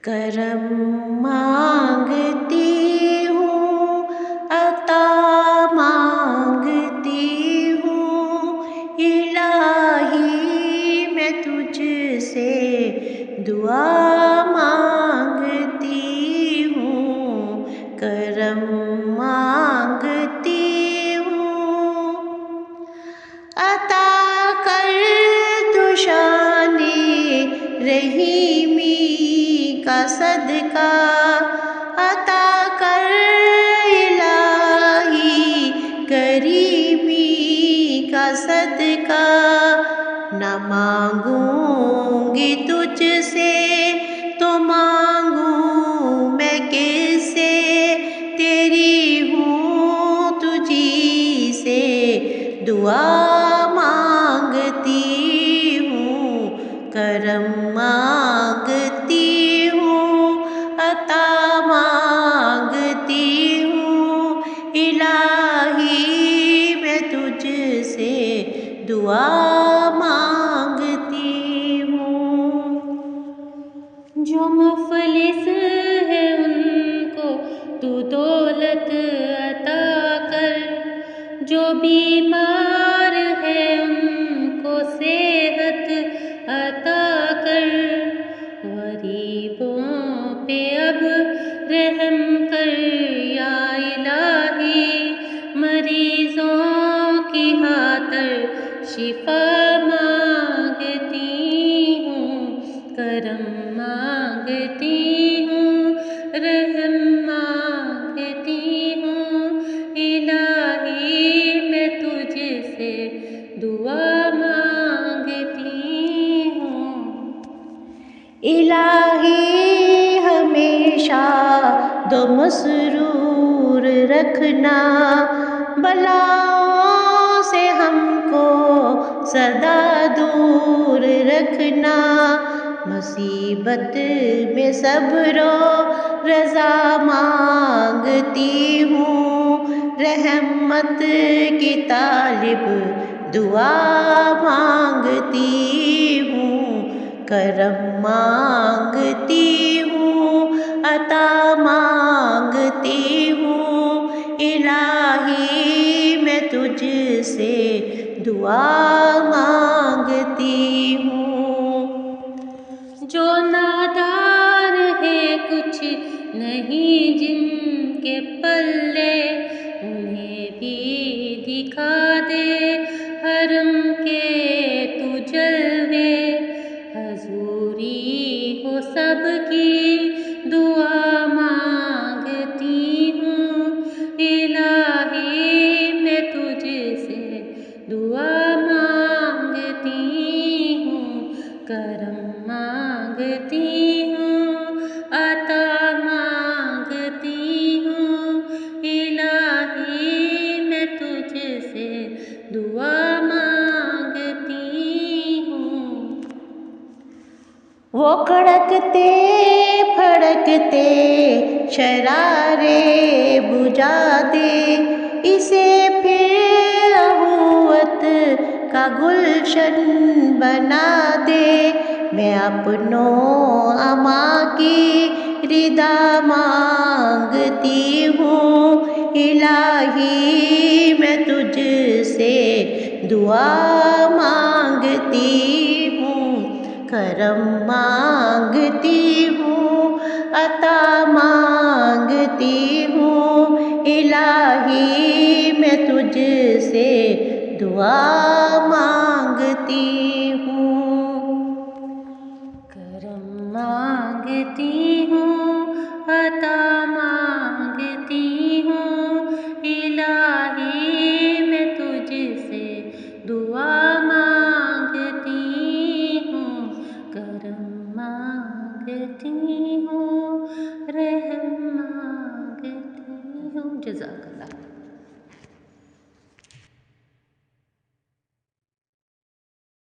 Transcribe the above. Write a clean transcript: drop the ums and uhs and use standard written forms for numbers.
کرم مانگتی ہوں، عطا مانگتی ہوں، الہی میں تجھ سے دعا مانگتی ہوں، کرم مانگتی ہوں، عطا کر تو شان رحیمی کا صدقہ، عطا کر الہی کریمی کا صدقہ، نہ مانگوں گی تجھ سے تو مانگوں میں کس سے، تیری ہوں تجھی سے دعا مانگتی ہوں، کرم مانگتی ہوں، عطا مانگتی ہوں، الہی میں تجھ سے دعا مانگتی ہوں۔ جو مفلس ہے ان کو تو دولت عطا کر، جو بیمار ہے ان کو صحت عطا کر، غریبوں پہ اب رحم کر یا الہی، مریضوں کی خاطر شفا مانگتی ہوں، کرم مانگتی ہوں، رحم مانگتی ہوں، الہی میں تجھ سے دعا مانگتی ہوں۔ الہی ہمیشہ دو مسرور رکھنا، بلاؤں سے ہم کو سدا دور رکھنا، مصیبت میں صبر و رضا مانگتی ہوں، رحمت کی طالب دعا مانگتی ہوں، کرم مانگتی ہوں، عطا مانگتی ہوں، الہی میں تجھ سے دعا مانگتی ہوں۔ جو نادار ہے کچھ نہیں جن کے پلے، انہیں بھی دکھا دے حرم کے تو جلوے، حضوری ہو سب کی دعا مانگتی ہوں، الہی میں تجھ سے دعا مانگتی ہوں، کرم مانگتی ہوں، عطا مانگتی ہوں، الہی میں تجھ سے دعا مانگتی ہوں۔ وہ کڑکتے پھڑکتے شرارے بجھا دے، اسے پھر ابوت کا گلشن بنا دے، میں اپنوں اماں کی رضا مانگتی ہوں، الہی میں تجھ سے دعا مانگتی ہوں، کرم مانگتی ہوں، عطا مانگتی ہوں، الہی میں تجھ سے دعا مانگتی ہوں، کرم مانگتی ہوں، عطا مانگتی ہوں، الہی میں تجھ سے دعا مانگتی ہوں، کرم مانگتی ہوں، رحم مانگتی ہوں۔ جزاک اللہ۔